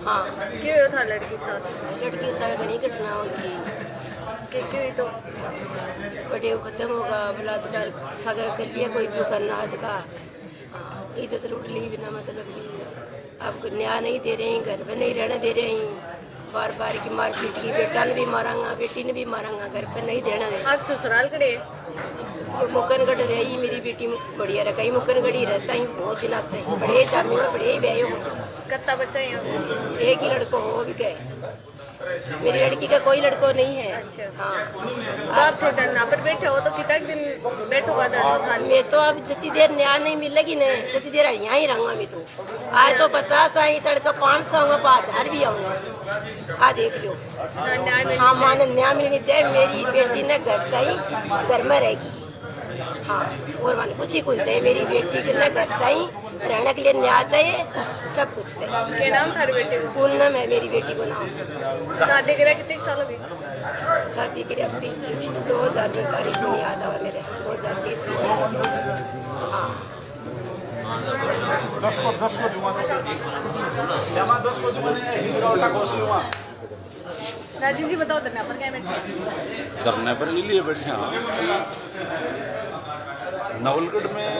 हाँ क्यों था लड़की के साथ? लड़की के साथ घनी घटना होगी क्यों तो बटे वो खत्म होगा बलात्कार सगा कर लिया कोई तो करना सका इज्जत लूट ली बिना मतलब की अब न्याय नहीं दे रहे हैं, घर पे नहीं रहने दे रहे हैं, बार बार की मारपीट की, बेटा ने भी मारांगा बेटी ने भी मारांगा, घर पे नहीं देना दे। आज ससुराल खड़े मुकनगढ़ रही मेरी बेटी बढ़िया रहा कहीं मुकनगढ़ ही रहता ही बहुत दिन से बड़े जामी में बड़े ही हो कत्ता बच्चा ही हो? एक ही लड़को हो भी गए, मेरी लड़की का कोई लड़को नहीं है। अच्छा हाँ आप थे धरना पर बैठे हो तो कितना दिन बैठोगा धरना था? मैं तो अब जितनी देर न्याय नहीं मिलेगी न जितनी देर यहाँ ही रहूंगा। मैं तो आज तो 50 आई तड़का 500 आऊंगा 5000 भी आऊंगा। आ देख लो हाँ माने न्याय मिलनी चाहिए, मेरी बेटी ने घर चाहिए घर में रहेगी। हाँ और माने कुछ ही कुछ चाहिए, मेरी बेटी के लिए घर चाहिए, रहने के लिए न्याय चाहिए, सब कुछ चाहिए। क्या नाम था बेटे का? पूनम है मेरी बेटी को नाम। शादी करा कितने साल हो गए? शादी की 2000 में तारीख नहीं याद आवा मेरे 2020 में। हाँ 10 को राजीव जी बताओ धरना पर क्या बैठे? धरने पर इसलिए बैठे हैं कि नवलगढ़ में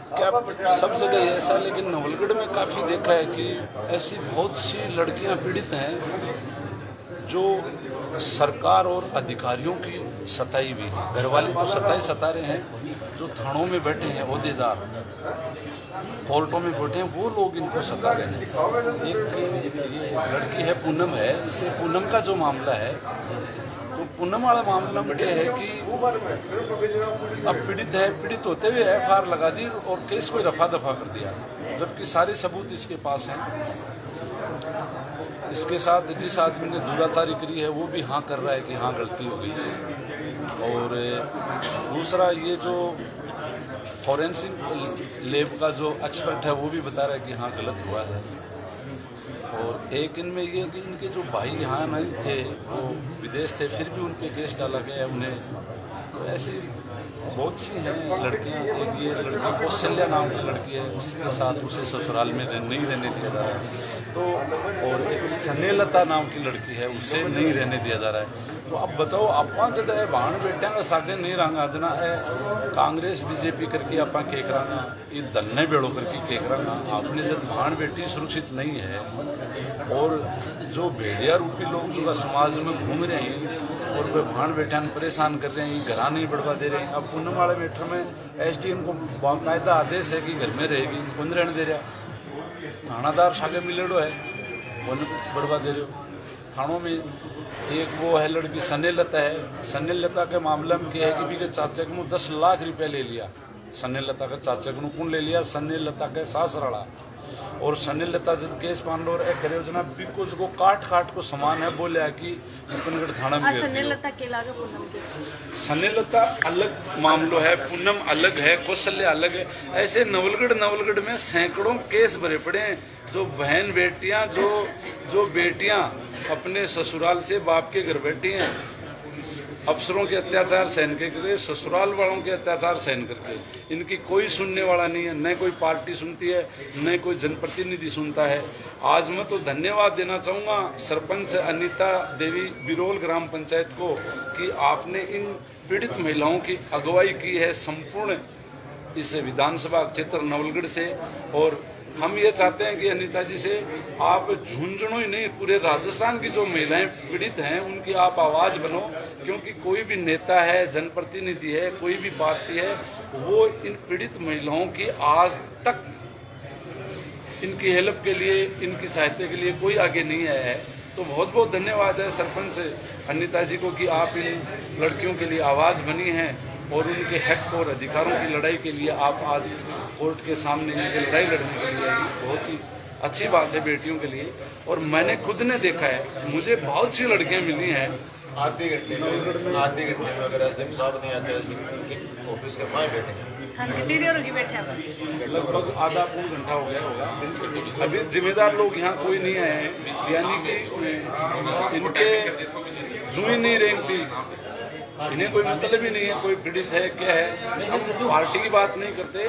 क्या सब जगह ऐसा, लेकिन नवलगढ़ में काफ़ी देखा है कि ऐसी बहुत सी लड़कियां पीड़ित हैं जो सरकार और अधिकारियों की सताई भी है। घरवाली तो सता रहे हैं, जो थानों में बैठे हैं ओहदेदार कोर्टों में बैठे हैं वो लोग इनको सता रहे हैं। एक लड़की है पूनम है, इससे पूनम का जो मामला है तो पूनम वाला मामला में क्या है कि अब पीड़ित होते हुए FIR लगा दी और केस को रफा दफा कर दिया, जबकि सारे सबूत इसके पास हैं। इसके साथ जिस आदमी ने दुराचारी करी है वो भी हाँ कर रहा है कि हाँ गलती हो गई है। और दूसरा ये जो फॉरेंसिक लैब का जो एक्सपर्ट है वो भी बता रहा है कि हाँ गलत हुआ है। और एक इनमें ये कि इनके जो भाई यहाँ नहीं थे वो विदेश थे, फिर भी उन पे केस डाला गया उन्हें। तो ऐसी बहुत सी हैं लड़कियाँ। एक ये लड़की कौशल्या नाम की लड़की है, उसके साथ उसे ससुराल में नहीं रहने दिया जा रहा है। तो और एक स्नेहलता नाम की लड़की है, उसे नहीं रहने दिया जा रहा है। तो अब बताओ आप जब भाण बेटिया का सागे नहीं रंगा जना कांग्रेस BJP करके आप के करांगा, ये दन्ने बेड़ो करके के करांगा। आपने जब भाण बेटी सुरक्षित नहीं है और जो भेड़िया रूपी लोग जो समाज में घूम रहे हैं और वे भाण बेटिया परेशान कर रहे हैं, घरा नहीं बढ़वा दे रहे हैं। अब पूनम वाले मैटर में SDM को बाकायदा आदेश है कि घर में रहेगी, कौन रहने दे रहा। थानादार सागे मिलेड़ो है वो बढ़वा दे रहे हो। थानों में एक वो है लड़की स्नेहलता है, स्नेहलता के मामले में क्या है कि भी के चाचा को 10 लाख रुपया ले लिया। स्नेहलता का चाचा को कौन ले लिया? स्नेहलता के सासराड़ा। और स्नेहलता जब केस पांडोर करे जना बिल्कुल को काट को समान है बोले कि मुकनगढ़ थाना में स्नेहलता के लागे पूनम के स्नेहलता अलग मामलो है, पूनम अलग है, कौशल्या अलग है। ऐसे नवलगढ़ में सैकड़ों केस भरे पड़े हैं। जो बहन बेटियां जो बेटियां अपने ससुराल से बाप के घर बैठी हैं, अफसरों के अत्याचार सहन करके, ससुराल वालों के अत्याचार सहन करके, इनकी कोई सुनने वाला नहीं है, न कोई पार्टी सुनती है, न कोई जनप्रतिनिधि सुनता है। आज मैं तो धन्यवाद देना चाहूँगा सरपंच अनीता देवी बिरोल ग्राम पंचायत को कि आपने इन पीड़ित महिलाओं की अगुवाई की है संपूर्ण इस विधानसभा क्षेत्र नवलगढ़ से। और हम ये चाहते हैं कि अनीता जी से आप झुंझुनू ही नहीं पूरे राजस्थान की जो महिलाएं पीड़ित हैं उनकी आप आवाज बनो, क्योंकि कोई भी नेता है, जनप्रतिनिधि है, कोई भी पार्टी है, वो इन पीड़ित महिलाओं की आज तक इनकी हेल्प के लिए, इनकी सहायता के लिए कोई आगे नहीं आया है। तो बहुत बहुत धन्यवाद है सरपंच अनीता जी को कि आप इन लड़कियों के लिए आवाज बनी हैं और उनके हक और अधिकारों की लड़ाई के लिए आप आज कोर्ट के सामने इनकी लड़ाई लड़ने के लिए आई। बहुत ही अच्छी बात है बेटियों के लिए। और मैंने खुद ने देखा है, मुझे बहुत सी लड़कियां मिली हैं आधे घंटे में अगर एसडीएम साहब नहीं आते उनके ऑफिस के वहाँ बैठे हैं। हाँ कितनी देर होगी बैठे आप? लगभग आधा पौन घंटा हो गया होगा। अभी जिम्मेदार लोग यहाँ कोई नहीं आए हैं, यानी कि इनके जुई नहीं रेंगती, इन्हें कोई मतलब ही नहीं है कोई पीड़ित है क्या है। हम पार्टी की बात नहीं करते,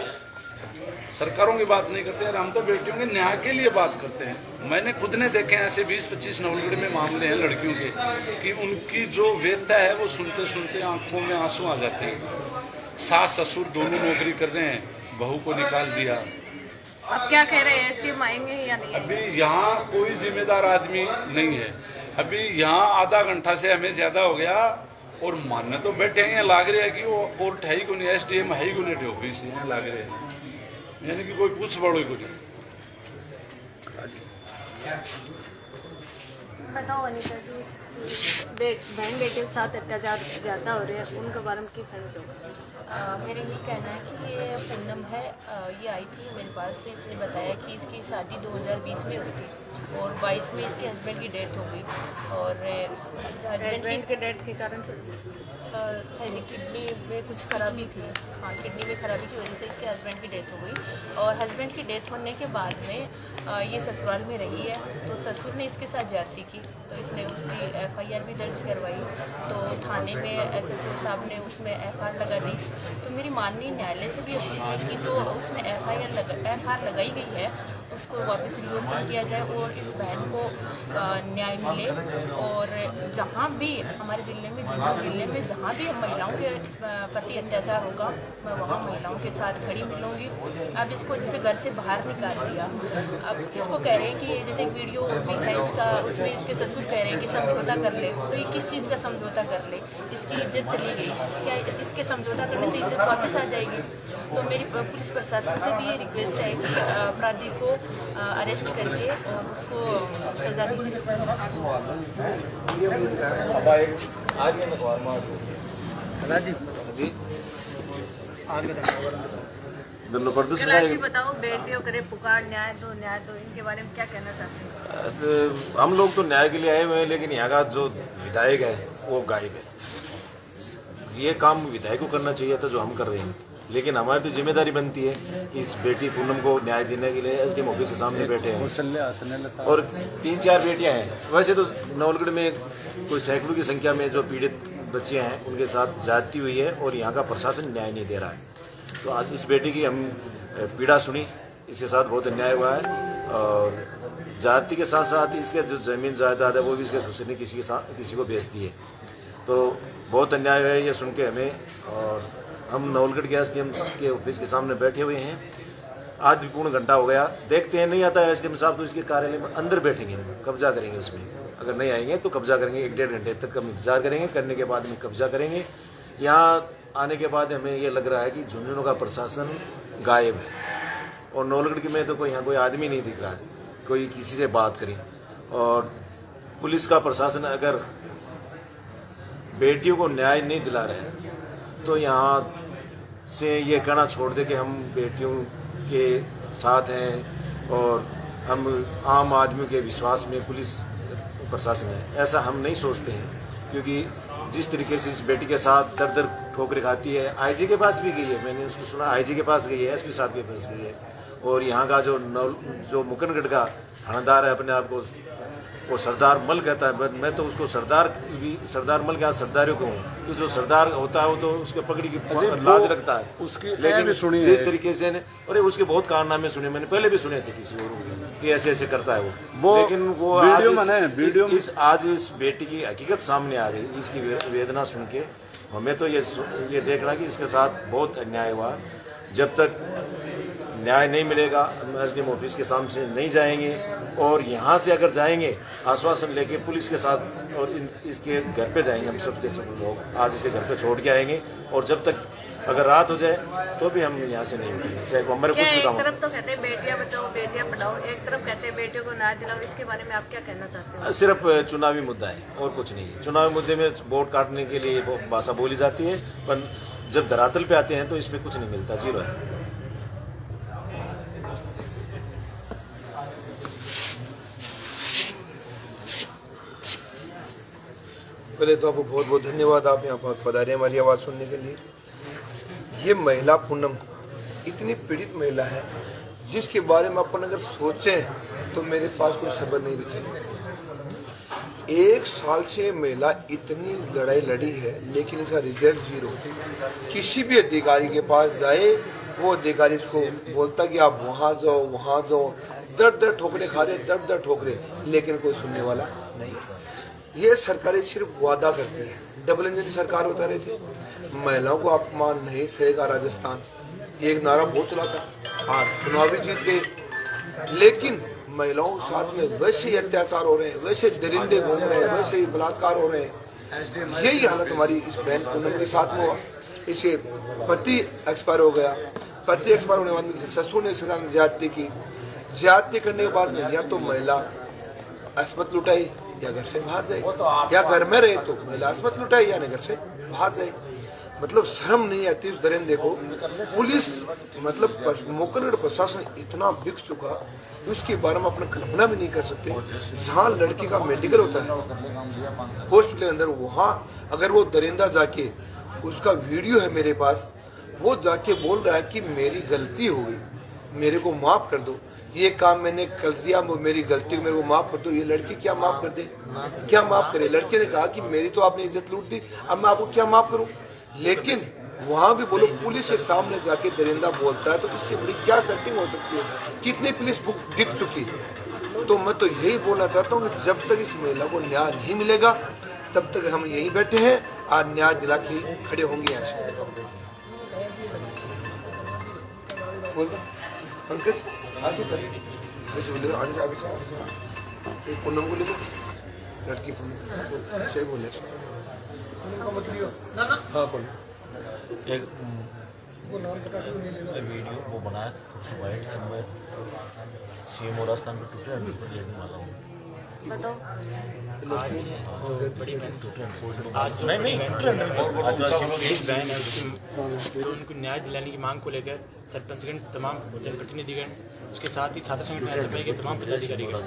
सरकारों की बात नहीं करते हैं, हम तो बेटियों के न्याय के लिए बात करते हैं। मैंने खुद ने देखे हैं ऐसे 20-25 नवलगढ़ में मामले हैं लड़कियों के कि उनकी जो वेदना है वो सुनते सुनते आंखों में आंसू आ जाते हैं। सास ससुर दोनों नौकरी कर रहे हैं, बहू को निकाल दिया। अब क्या कह रहे हैं, एसडीएम आएंगे या नहीं? अभी यहाँ कोई जिम्मेदार आदमी नहीं है। अभी यहाँ आधा घंटा से हमें ज्यादा हो गया और मानने तो बैठे हैं, लाग रहे हैं कि वो कोर्ट है ही को नहीं, एसडीएम है ही को नहीं, ऑफिस है लाग रहे हैं, यानी कि कोई पूछ बड़ो ही को नहीं। बताओ अनिता जी, बहन बेटे के साथ अत्याचार ज्यादा हो रहे हैं, उनके बारे में क्या कहना चाहोगे? मेरा यही कहना है कि ये पूनम है, ये आई थी मेरे पास से। इसने बताया कि इसकी शादी 2020 में हुई थी और 22 में इसके हस्बैंड की डेथ हो गई। और हस्बैंड के डेथ के कारण से शायद किडनी में कुछ खराबी थी, हाँ किडनी में खराबी की वजह से इसके हस्बैंड की डेथ हो गई। और हस्बैंड की डेथ होने के बाद में ये ससुराल में रही है, तो ससुर ने इसके साथ ज्यादती की, तो इसने उसकी FIR भी दर्ज करवाई। तो थाने में SHO साहब ने उसमें FR लगा दी। तो मेरी माननीय न्यायालय से भी अपील है कि जो उसमें FR लगाई गई है उसको वापस रिओपन किया जाए और इस बहन को न्याय मिले। और जहाँ भी हमारे जिले में जहाँ भी महिलाओं के प्रति अत्याचार होगा, मैं वहाँ महिलाओं के साथ खड़ी मिलूंगी। अब इसको जैसे घर से बाहर निकाल दिया, अब इसको कह रहे हैं कि जैसे एक वीडियो भी है इसका, उसमें इसके ससुर कह रहे हैं कि समझौता कर ले। तो ये किस चीज़ का समझौता कर ले? इसकी इज्जत चली गई, क्या इसके समझौता करने से इज्जत वापस आ जाएगी? तो मेरी पुलिस प्रशासन से भी ये रिक्वेस्ट है कि अपराधी को अरेस्ट करके और उसको सजा दी। जी बताओ, बेटियों करे पुकार न्याय दो, इनके बारे में क्या कहना चाहते हैं? हम लोग तो न्याय के लिए आए हुए हैं, लेकिन यहाँ का जो विधायक है वो गायब है। ये काम विधायक को करना चाहिए था जो हम कर रहे हैं, लेकिन हमारी तो जिम्मेदारी बनती है कि इस बेटी पूनम को न्याय देने के लिए SDM ऑफिस के सामने बैठे हैं। और 3-4 बेटियां हैं। वैसे तो नवलगढ़ में कोई सैकड़ों की संख्या में जो पीड़ित बच्चियां हैं उनके साथ ज्यादती हुई है और यहाँ का प्रशासन न्याय नहीं दे रहा है। तो आज इस बेटी की हम पीड़ा सुनी, इसके साथ बहुत अन्याय हुआ है। और ज्यादती के साथ साथ इसके जो जमीन जायदाद है वो भी इसके ससुर ने किसी को बेच दी है। तो बहुत अन्याय है ये सुन के हमें। और हम नवलगढ़ के SDM के ऑफिस के सामने बैठे हुए हैं, आज भी पूर्ण घंटा हो गया। देखते हैं, नहीं आता है SDM साहब तो इसके कार्यालय में अंदर बैठेंगे, हम कब्जा करेंगे उसमें। अगर नहीं आएंगे तो कब्जा करेंगे, 1-1.5 घंटे तक हम इंतजार करेंगे, करने के बाद में कब्जा करेंगे। यहाँ आने के बाद हमें ये लग रहा है कि झुंझुनू का प्रशासन गायब है और नवलगढ़ में तो कोई यहाँ कोई आदमी नहीं दिख रहा है कोई किसी से बात करे। और पुलिस का प्रशासन अगर बेटियों को न्याय नहीं दिला रहे हैं तो यहाँ से ये कहना छोड़ दे कि हम बेटियों के साथ हैं और हम आम आदमियों के विश्वास में पुलिस प्रशासन है, ऐसा हम नहीं सोचते हैं। क्योंकि जिस तरीके से इस बेटी के साथ दर दर ठोकरें खाती है, IG के पास भी गई है, मैंने उसको सुना IG के पास गई है, SP साहब के पास गई है। और यहाँ का जो मुकनगढ़ का थानेदार है, अपने आप को वो सरदार मल कहता है, मैं तो उसको सरदार मल क्या सरदारियों को हूँ। तो जो सरदार होता है वो तो उसके पगड़ी की लाज रखता है, उसकी लेकिन सुनी जिस तरीके से और उसके बहुत कारनामे सुने, मैंने पहले भी सुने थे किसी और कि ऐसे ऐसे करता है वो। लेकिन वो आज इस बेटी की हकीकत सामने आ गई, इसकी वेदना सुन के हमें तो ये देखना कि इसके साथ बहुत अन्याय हुआ। जब तक न्याय नहीं मिलेगा हम SDM ऑफिस के सामने नहीं जाएंगे। और यहाँ से अगर जाएंगे आश्वासन लेके पुलिस के साथ और इसके घर पे जाएंगे, हम सब के सब लोग आज इसके घर पे छोड़ के आएंगे। और जब तक अगर रात हो जाए तो भी हम यहाँ से नहीं उठेंगे, चाहे हमारे कुछ भी काम हो। एक तरफ तो कहते हैं बेटियां बचाओ बेटियां पढ़ाओ, एक तरफ कहते हैं बेटियों को न्याय दिलाओ, इसके बारे में आप क्या कहना चाहते हैं? सिर्फ चुनावी मुद्दा है और कुछ नहीं है। चुनावी मुद्दे में वोट काटने के लिए भाषा बोली जाती है, पर जब धरातल पे आते हैं तो इसमें कुछ नहीं मिलता, जीरो है। पहले तो आपको बहुत बहुत धन्यवाद, आप यहाँ पर पधारे हमारी आवाज़ सुनने के लिए। ये महिला पूनम इतनी पीड़ित महिला है जिसके बारे में अपन अगर सोचें तो मेरे पास कोई शब्द नहीं बचे। 1 साल से महिला इतनी लड़ाई लड़ी है लेकिन इसका रिजल्ट 0। किसी भी अधिकारी के पास जाए वो अधिकारी इसको बोलता कि आप वहाँ जाओ, दर ठोकरे खा रहे, दर ठोकरे, लेकिन कोई सुनने वाला नहीं। ये सरकारें सिर्फ वादा करती है, डबल इंजन की सरकार बता रही थी महिलाओं को अपमान नहीं सहेगा राजस्थान, ये एक नारा बहुत चला था। हाँ, चुनाव भी जीत गए, लेकिन महिलाओं के साथ में वैसे ही अत्याचार हो रहे हैं, वैसे दरिंदे घूम रहे हैं, वैसे ही बलात्कार हो रहे हैं। यही हालत हमारी इस बहन पूनम के साथ में हुआ। इसे पति एक्सपायर हो गया, पति एक्सपायर होने के बाद ससुर ने इसके साथ ज्यादती की, ज्यादती करने के बाद में या तो महिला अस्मत लुटाई या घर से बाहर जाए, या घर में रहे तो महिला अस्मत लुटाई या घर से बाहर जाए। मतलब शर्म नहीं आती उस दरिंदे को। पुलिस मतलब मुकर्रर प्रशासन इतना बिक चुका, उसके बारे में अपना कल्पना भी नहीं कर सकते। जहाँ लड़की का मेडिकल होता है हॉस्पिटल के अंदर, वहाँ अगर वो दरिंदा जाके, उसका वीडियो है मेरे पास, वो जाके बोल रहा है कि मेरी गलती हो गई, मेरे को माफ कर दो, ये काम मैंने कर दिया, मेरी गलती को मेरे को माफ कर दो। ये लड़की क्या माफ कर दे, क्या माफ करे? लड़के ने कहा कि मेरी तो आपने इज्जत लूट दी, अब मैं आपको क्या माफ करूं? लेकिन वहां भी बोलो पुलिस के सामने जाके दरिंदा बोलता है, तो इससे बड़ी क्या सेटिंग हो सकती है? कितनी पुलिस बुक दिख चुकी। तो मैं तो यही बोलना चाहता हूँ कि जब तक इस महिला को न्याय नहीं मिलेगा तब तक हम यहीं बैठे हैं, आज न्याय दिला के खड़े होंगे यहाँ से। पंकज आगे सर, आगे पूनम को ले लो, लड़की सही बोले। हाँ बोलो। एक वीडियो वो बनाया सुबह मैं सीएम और राजस्थान पर टूटे वाला हूँ। बताओ। आज जो बड़ी आज जो बहन है जो उनको न्याय दिलाने की मांग को लेकर सरपंचगण, तमाम जनप्रतिनिधिगण, उसके साथ ही छात्र संगठन सफाई के तमाम पदाधिकारी और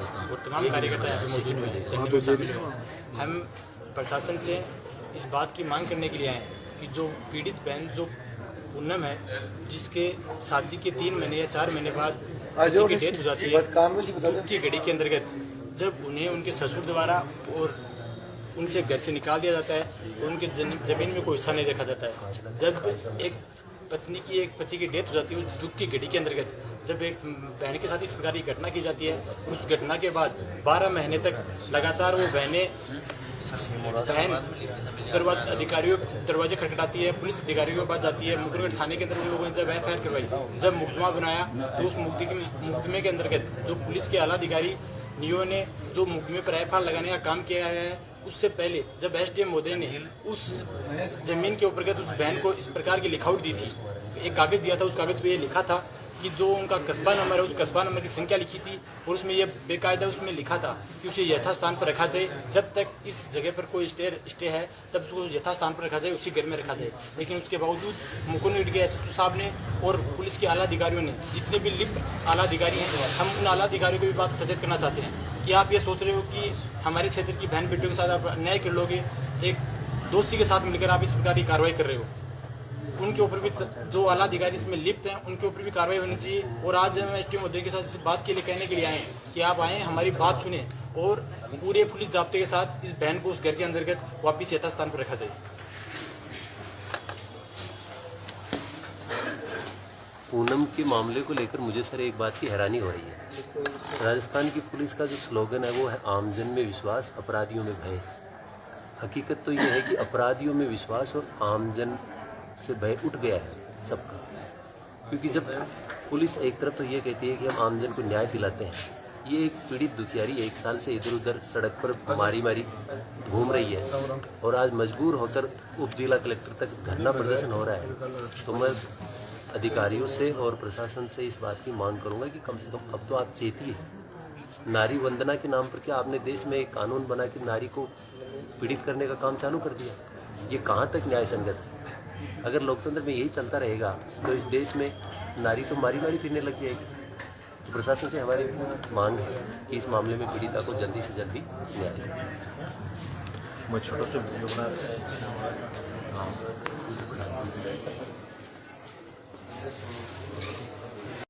तमाम कार्यकर्ता यहाँ पे मौजूद हुए, शामिल हुए। हम प्रशासन से इस बात की मांग करने के लिए आए कि जो पीड़ित बहन जो पूनम है, जिसके शादी के 3 महीने या 4 महीने बाद उनकी डेथ हो जाती है, की घड़ी के अंतर्गत जब उन्हें उनके ससुर द्वारा और उनसे घर से निकाल दिया जाता है तो उनके जमीन में कोई हिस्सा नहीं देखा जाता है। जब एक पत्नी की एक पति की डेथ हो जाती है, उस दुख की घड़ी के अंतर्गत जब एक बहन के साथ इस प्रकार की घटना की जाती है, उस घटना के बाद 12 महीने तक लगातार वो बहन अधिकारियों दरवाजे खटखटाती है, पुलिस अधिकारियों के पास जाती है। मुकरगढ़ थाने के अंदर लोगों ने जब एफआईआर करवाई, जब मुकदमा बनाया, तो उस मुकदमे के अंतर्गत जो पुलिस के आला अधिकारी नियो ने जो मुकदमे पर एफआईआर लगाने का काम किया है, उससे पहले जब एसडीएम महोदय ने उस जमीन के ऊपर उस बहन को इस प्रकार की लिखावट दी थी, एक कागज दिया था, उस कागज पे ये लिखा था कि जो उनका कस्बा नंबर है, उस कस्बा नंबर की संख्या लिखी थी और उसमें ये बेकायदा उसमें लिखा था कि उसे यथास्थान पर रखा जाए, जब तक इस जगह पर कोई स्टे है तब उसको यथास्थान पर रखा जाए, उसी घर में रखा जाए। लेकिन उसके बावजूद मुकुंद के एसएसपी साहब ने और पुलिस के आला अधिकारियों ने, जितने भी लिप्त आला अधिकारी हैं, हम उन आला अधिकारियों को भी बात सचेत करना चाहते हैं कि आप ये सोच रहे हो कि हमारे क्षेत्र की बहन बेटियों के साथ आप अन्याय कर लोगे, एक दोस्ती के साथ मिलकर आप इस प्रकार की कार्रवाई कर रहे हो। उनके ऊपर भी जो आला अधिकारी इसमें लिप्त हैं उनके ऊपर भी कार्रवाई होनी चाहिए। और आज हम एसडीएम महोदय के साथ इस बात के लिए कहने के लिए आए हैं कि आप आए, हमारी बात सुने और पूरे पुलिस जाब्ते के साथ इस बहन को उस घर के अंतर्गत वापिस यथास्थान पर रखा जाए। पूनम के मामले को लेकर मुझे सर एक बात की हैरानी हो रही है। राजस्थान की पुलिस का जो स्लोगन है वो है आमजन में विश्वास, अपराधियों में भय। हकीकत तो ये है कि अपराधियों में विश्वास और आमजन से भय उठ गया है सबका। क्योंकि जब पुलिस एक तरफ तो ये कहती है कि हम आमजन को न्याय दिलाते हैं, ये एक पीड़ित दुखियारी 1 साल से इधर उधर सड़क पर मारी घूम रही है और आज मजबूर होकर उप जिला कलेक्टर तक धरना प्रदर्शन हो रहा है। तो मैं अधिकारियों से और प्रशासन से इस बात की मांग करूंगा कि कम से कम अब तो आप चेतिए। नारी वंदना के नाम पर क्या आपने देश में एक कानून बना के नारी को पीड़ित करने का काम चालू कर दिया? ये कहाँ तक न्याय संगत है? अगर लोकतंत्र में यही चलता रहेगा तो इस देश में नारी तो मारी फिरने लग जाएगी। तो प्रशासन से हमारी मांग है कि इस मामले में पीड़िता को जल्दी से जल्दी न्याय दें। मैं छोटा सा वीडियो बना